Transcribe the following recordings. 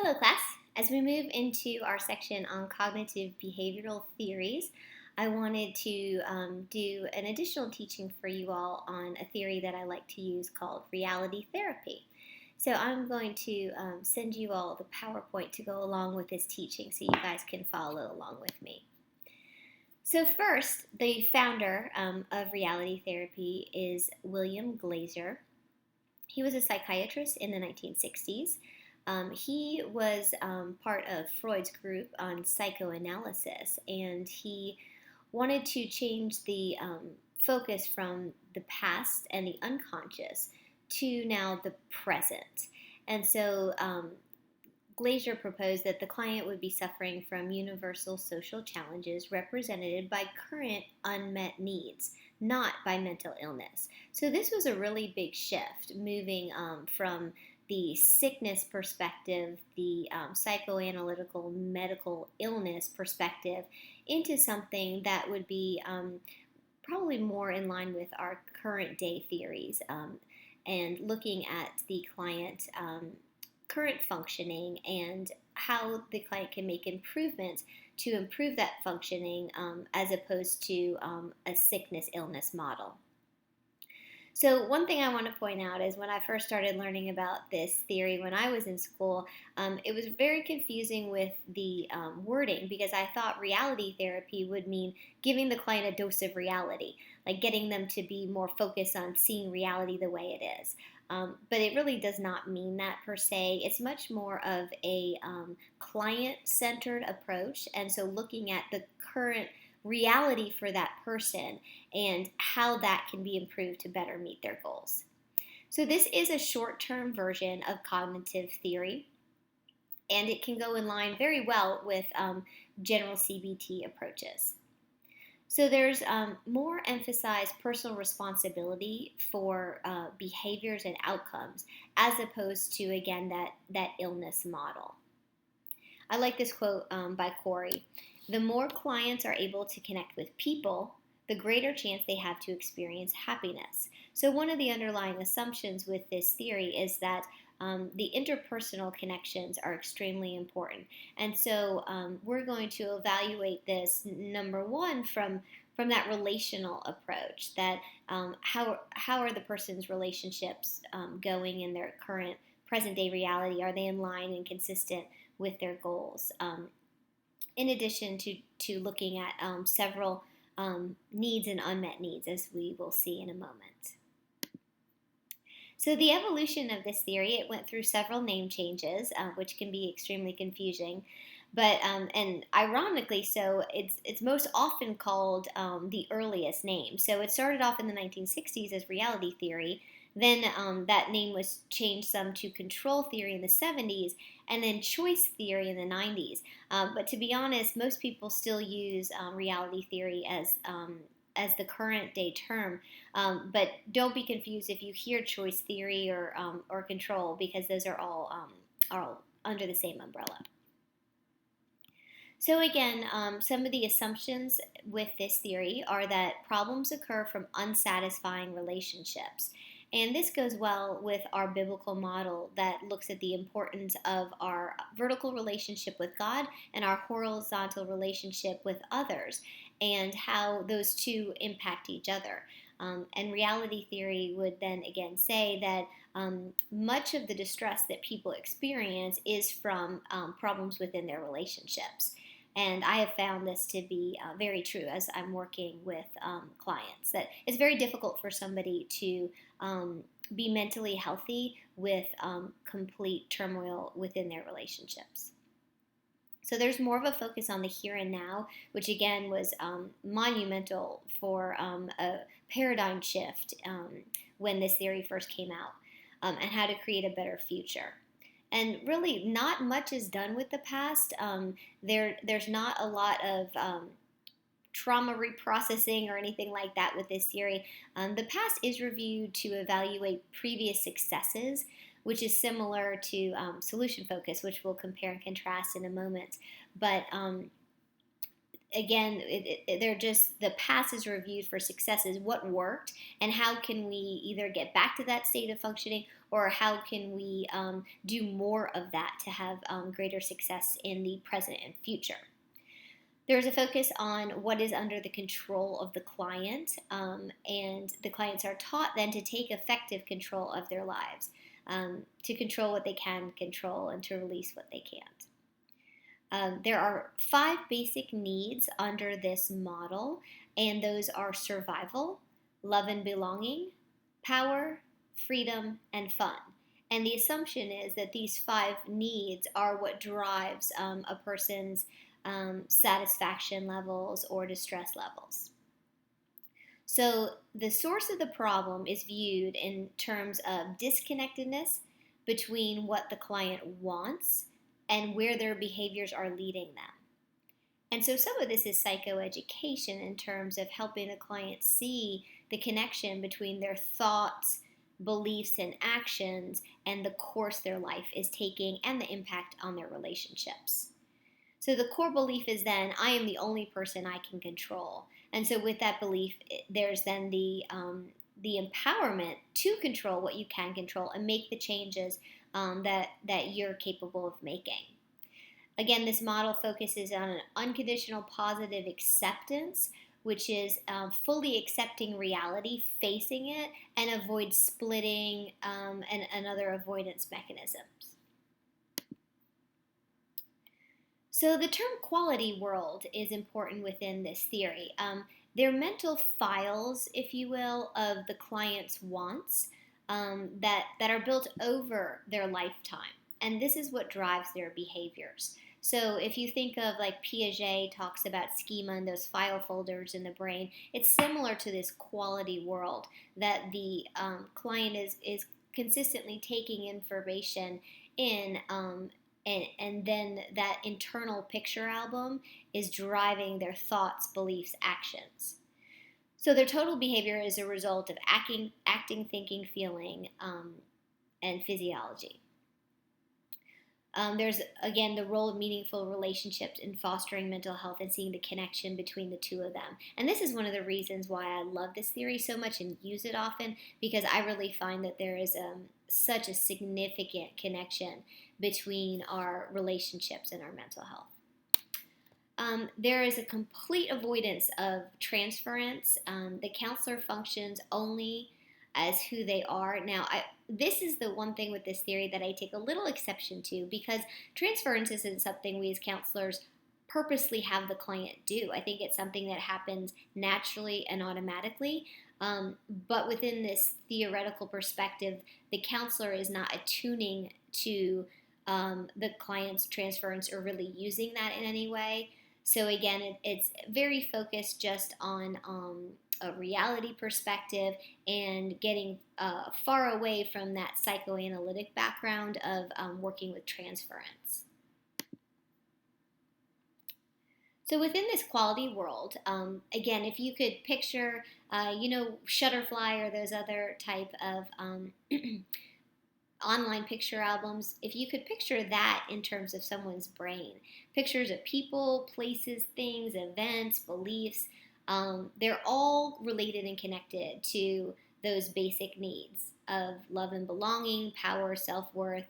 Hello, class. As we move into our section on cognitive behavioral theories, I wanted to do an additional teaching for you all on a theory that I like to use called reality therapy. So I'm going to send you all the PowerPoint to go along with this teaching so you guys can follow along with me. So first, the founder of reality therapy is William Glazer. He was a psychiatrist in the 1960s. He was part of Freud's group on psychoanalysis, and he wanted to change the focus from the past and the unconscious to now the present. And so Glazer proposed that the client would be suffering from universal social challenges represented by current unmet needs, not by mental illness. So this was a really big shift, moving from the sickness perspective, the psychoanalytical medical illness perspective, into something that would be probably more in line with our current day theories, and looking at the client current functioning and how the client can make improvements to improve that functioning, as opposed to a sickness illness model. So one thing I want to point out is when I first started learning about this theory when I was in school, it was very confusing with the wording, because I thought reality therapy would mean giving the client a dose of reality, like getting them to be more focused on seeing reality the way it is. But it really does not mean that per se. It's much more of a client-centered approach, and so looking at the current reality for that person and how that can be improved to better meet their goals. So this is a short-term version of cognitive theory, and it can go in line very well with general CBT approaches. So there's more emphasized personal responsibility for behaviors and outcomes, as opposed to, again, that illness model. I like this quote by Corey. The more clients are able to connect with people, the greater chance they have to experience happiness. So one of the underlying assumptions with this theory is that the interpersonal connections are extremely important. And so we're going to evaluate this, number one, from that relational approach, that how are the person's relationships going in their current present day reality? Are they in line and consistent with their goals? In addition to looking at several needs and unmet needs, as we will see in a moment. So the evolution of this theory, it went through several name changes, which can be extremely confusing. But and ironically, so it's most often called the earliest name. So it started off in the 1960s as reality theory. Then that name was changed some to control theory in the 70s, and then choice theory in the 90s. But to be honest, most people still use reality theory as the current day term. But don't be confused if you hear choice theory or control, because those are all under the same umbrella. So again, some of the assumptions with this theory are that problems occur from unsatisfying relationships. And this goes well with our biblical model that looks at the importance of our vertical relationship with God and our horizontal relationship with others, and how those two impact each other. And reality theory would then again say that much of the distress that people experience is from problems within their relationships. And I have found this to be very true as I'm working with clients, that it's very difficult for somebody to be mentally healthy with complete turmoil within their relationships. So there's more of a focus on the here and now, which again was monumental for a paradigm shift when this theory first came out, and how to create a better future. And really, not much is done with the past. There's not a lot of trauma reprocessing or anything like that with this theory. The past is reviewed to evaluate previous successes, which is similar to solution focus, which we'll compare and contrast in a moment. But again, they're just, the past is reviewed for successes, what worked, and how can we either get back to that state of functioning or how can we do more of that to have greater success in the present and future. There's a focus on what is under the control of the client, and the clients are taught then to take effective control of their lives, to control what they can control and to release what they can't. There are 5 basic needs under this model, and those are survival, love and belonging, power, freedom, and fun. And the assumption is that these 5 needs are what drives a person's satisfaction levels or distress levels. So the source of the problem is viewed in terms of disconnectedness between what the client wants and where their behaviors are leading them. And so some of this is psychoeducation in terms of helping the client see the connection between their thoughts, beliefs, and actions and the course their life is taking and the impact on their relationships. So the core belief is then, I am the only person I can control. And so with that belief, there's then the empowerment to control what you can control and make the changes that you're capable of making. Again, this model focuses on an unconditional positive acceptance, which is fully accepting reality, facing it, and avoid splitting and other avoidance mechanisms. So the term quality world is important within this theory. They're mental files, if you will, of the client's wants that are built over their lifetime. And this is what drives their behaviors. So if you think of like Piaget talks about schema and those file folders in the brain, it's similar to this quality world that the client is consistently taking information in, and then that internal picture album is driving their thoughts, beliefs, actions. So their total behavior is a result of acting, thinking, feeling, and physiology. There's, again, the role of meaningful relationships in fostering mental health and seeing the connection between the two of them. And this is one of the reasons why I love this theory so much and use it often, because I really find that there is such a significant connection between our relationships and our mental health. There is a complete avoidance of transference. The counselor functions only as who they are. Now, this is the one thing with this theory that I take a little exception to, because transference isn't something we as counselors purposely have the client do. I think it's something that happens naturally and automatically. But within this theoretical perspective, the counselor is not attuning to the client's transference or really using that in any way. So again, it's very focused just on a reality perspective and getting far away from that psychoanalytic background of working with transference. So within this quality world, again, if you could picture, Shutterfly or those other type of online picture albums, if you could picture that in terms of someone's brain, pictures of people, places, things, events, beliefs, they're all related and connected to those basic needs of love and belonging, power, self-worth,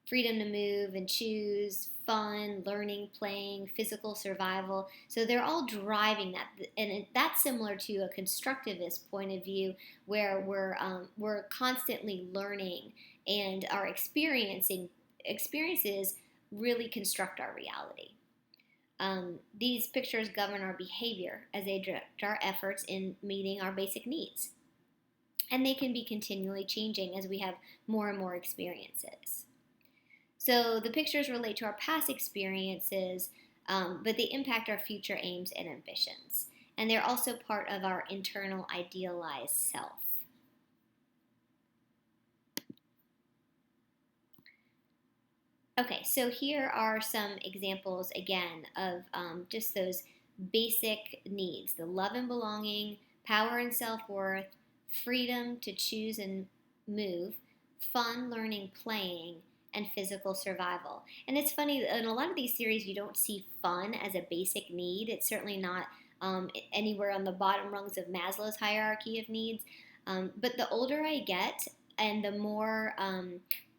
freedom to move and choose, fun, learning, playing, physical survival. So they're all driving that, and that's similar to a constructivist point of view, where we're constantly learning, and our experiences really construct our reality. These pictures govern our behavior as they direct our efforts in meeting our basic needs. And they can be continually changing as we have more and more experiences. So the pictures relate to our past experiences, but they impact our future aims and ambitions. And they're also part of our internal idealized self. Okay, so here are some examples, again, of just those basic needs: the love and belonging, power and self-worth, freedom to choose and move, fun, learning, playing, and physical survival. And it's funny, in a lot of these theories, you don't see fun as a basic need. It's certainly not anywhere on the bottom rungs of Maslow's hierarchy of needs. But the older I get, and the more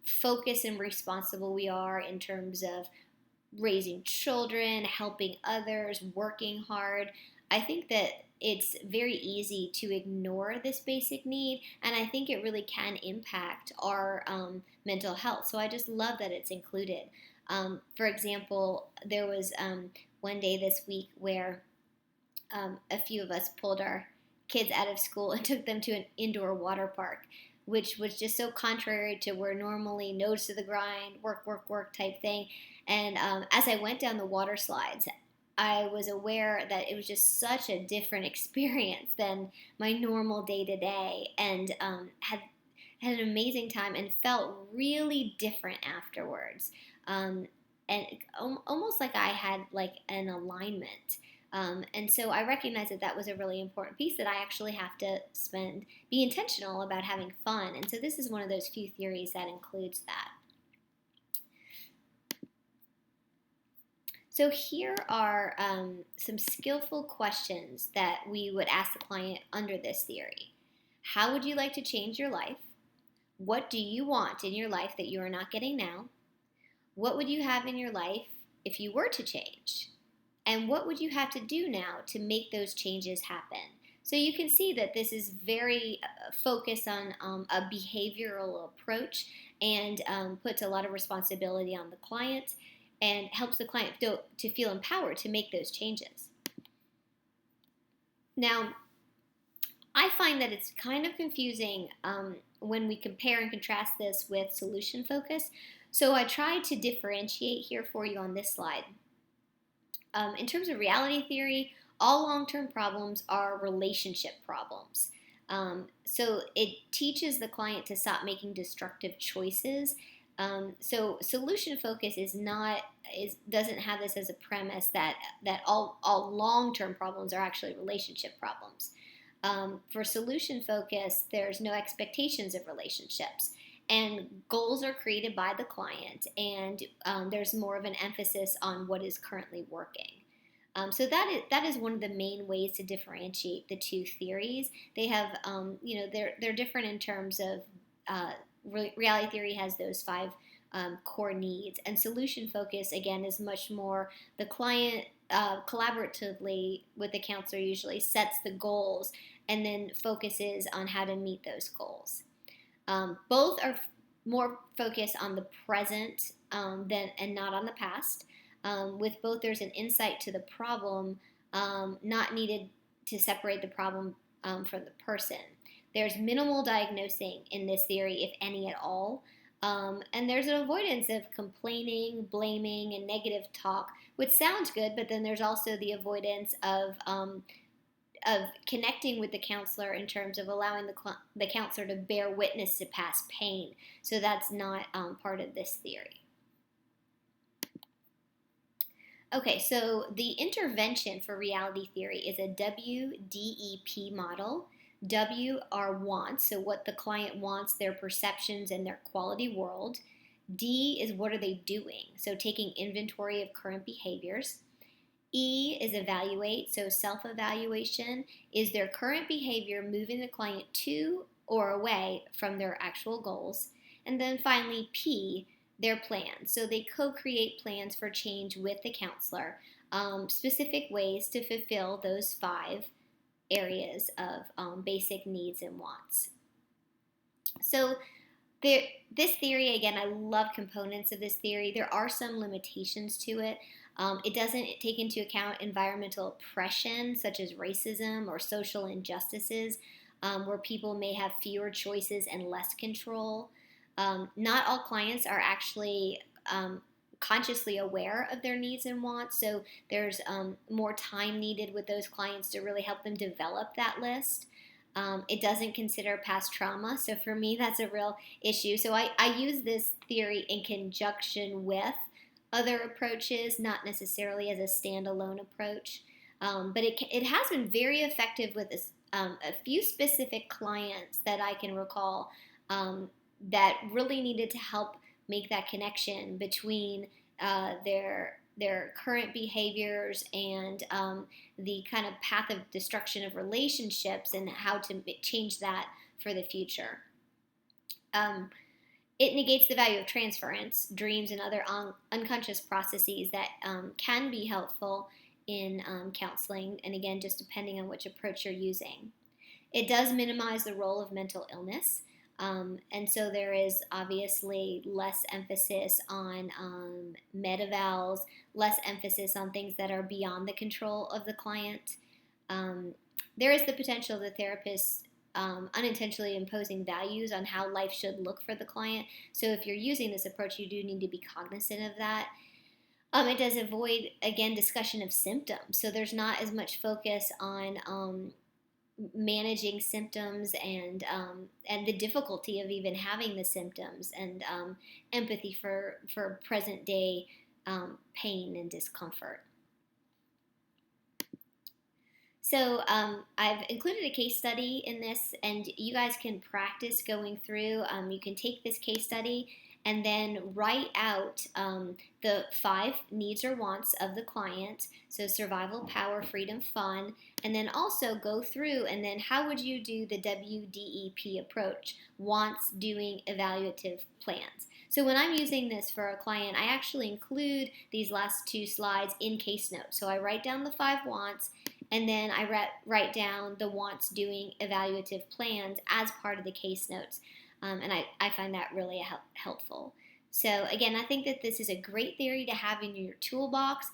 focused and responsible we are in terms of raising children, helping others, working hard, I think that it's very easy to ignore this basic need, and I think it really can impact our mental health. So I just love that it's included. For example, there was one day this week where a few of us pulled our kids out of school and took them to an indoor water park, which was just so contrary to where normally nose to the grind, work, work, work type thing. And as I went down the water slides, I was aware that it was just such a different experience than my normal day to day, and had an amazing time and felt really different afterwards. And almost like I had like an alignment. And so I recognize that that was a really important piece, that I actually have to be intentional about having fun. And so this is one of those few theories that includes that. So here are some skillful questions that we would ask the client under this theory. How would you like to change your life? What do you want in your life that you are not getting now? What would you have in your life if you were to change? And what would you have to do now to make those changes happen? So you can see that this is very focused on a behavioral approach, and puts a lot of responsibility on the client and helps the client to feel empowered to make those changes. Now, I find that it's kind of confusing when we compare and contrast this with solution focus. So I tried to differentiate here for you on this slide. In terms of reality theory, all long-term problems are relationship problems. So it teaches the client to stop making destructive choices. So solution focus doesn't have this as a premise that all long-term problems are actually relationship problems. For solution focus, there's no expectations of relationships, and goals are created by the client, and there's more of an emphasis on what is currently working. So that is one of the main ways to differentiate the two theories. They have, they're different in terms of reality theory has those 5 core needs, and solution focus again is much more the client collaboratively with the counselor usually sets the goals and then focuses on how to meet those goals. Both are more focused on the present and not on the past. With both, there's an insight to the problem, not needed to separate the problem from the person. There's minimal diagnosing in this theory, if any at all. And there's an avoidance of complaining, blaming, and negative talk, which sounds good, but then there's also the avoidance of connecting with the counselor in terms of allowing the counselor to bear witness to past pain. So that's not part of this theory. Okay, so the intervention for reality theory is a WDEP model. W are wants, so what the client wants, their perceptions and their quality world. D is what are they doing, so taking inventory of current behaviors. E is evaluate, so self-evaluation. Is their current behavior moving the client to or away from their actual goals? And then finally, P, their plans. So they co-create plans for change with the counselor, specific ways to fulfill those 5 areas of basic needs and wants. So this theory, again, I love components of this theory. There are some limitations to it. It doesn't take into account environmental oppression, such as racism or social injustices, where people may have fewer choices and less control. Not all clients are actually consciously aware of their needs and wants, so there's more time needed with those clients to really help them develop that list. It doesn't consider past trauma, so for me that's a real issue. So I use this theory in conjunction with other approaches, not necessarily as a standalone approach, but it has been very effective with a few specific clients that I can recall that really needed to help make that connection between their current behaviors and the kind of path of destruction of relationships and how to change that for the future. It negates the value of transference, dreams, and other unconscious processes that can be helpful in counseling, and again, just depending on which approach you're using. It does minimize the role of mental illness, and so there is obviously less emphasis on meta-evals, less emphasis on things that are beyond the control of the client. Um, there is the potential of the therapist unintentionally imposing values on how life should look for the client. So if you're using this approach, you do need to be cognizant of that. It does avoid, again, discussion of symptoms. So there's not as much focus on managing symptoms and the difficulty of even having the symptoms, and empathy for present day pain and discomfort. So I've included a case study in this, and you guys can practice going through. You can take this case study and then write out the 5 needs or wants of the client. So survival, power, freedom, fun, and then also go through and then how would you do the WDEP approach, wants, doing, evaluative plans. So when I'm using this for a client, I actually include these last 2 slides in case notes. So I write down the 5 wants, and then I write down the wants, doing, evaluative plans as part of the case notes. And I find that really helpful. So again, I think that this is a great theory to have in your toolbox.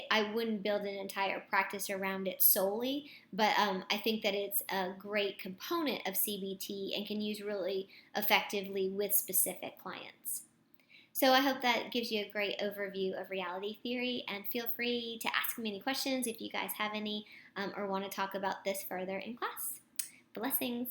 I wouldn't build an entire practice around it solely, but I think that it's a great component of CBT and can use really effectively with specific clients. So I hope that gives you a great overview of reality theory, and feel free to ask me any questions if you guys have any or want to talk about this further in class. Blessings.